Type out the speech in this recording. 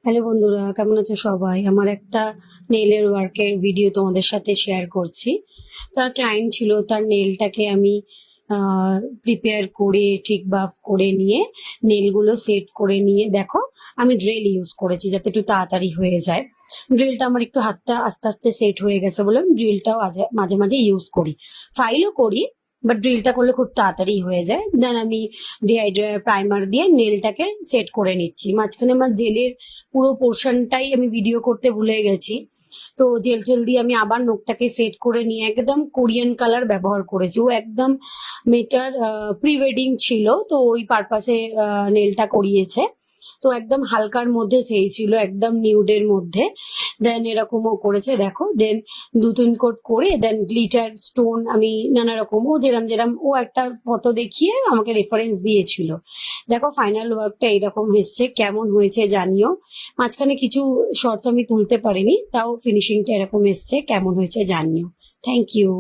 Hello বন্ধুরা, কেমন আছো সবাই? আমার একটা নেইলের ওয়ার্কের ভিডিও তোমাদের সাথে শেয়ার করছি। তার ক্লায়েন্ট ছিল, তার নেলটাকে আমি প্রিপেয়ার করে ঠিক বাফ করে নিয়ে নেলগুলো সেট করে নিয়ে দেখো, আমি ড্রিল ইউজ করেছি যাতে একটু তাড়াতাড়ি হয়ে যায়। ড্রিলটা আমার একটু হাতটা আস্তে আস্তে সেট হয়ে গেছে বলে আমি ড্রিলটাও মাঝে মাঝে ইউজ করি, ফাইলও করি, বাট ড্রিলটা করলে খুব তাড়াতাড়ি হয়ে যায়। দেন আমি ডিহাইড্রার প্রাইমার দিয়ে নেলটাকে সেট করে নিচ্ছি। মাঝখানে আমার জেলের পুরো পোর্শনটাই আমি ভিডিও করতে ভুলে গেছি, তো জেল টেল দিয়ে আমি আবার নখটাকে সেট করে নিয়ে একদম কোরিয়ান কালার ব্যবহার করেছি। ও একদম মেয়েটার প্রি ওয়েডিং ছিল, তো ওই পারপাসে নেলটা করিয়েছে। তো একদম হালকার মধ্যে চেয়েছিল, একদম নিউডের মধ্যে। দেন এরকমও করেছে দেখো। দেন 2-3 কোট করে দেন গ্লিটার স্টোন আমি নানা রকম, ও যেরাম যেরাম ও একটা ফটো দেখিয়ে আমাকে রেফারেন্স দিয়েছিল। দেখো ফাইনাল ওয়ার্কটা এরকম এসছে, কেমন হয়েছে জানিও। মাঝখানে কিছু শর্টস আমি তুলতে পারিনি, তাও ফিনিশিংটা এরকম এসছে, কেমন হয়েছে জানিও। Thank you.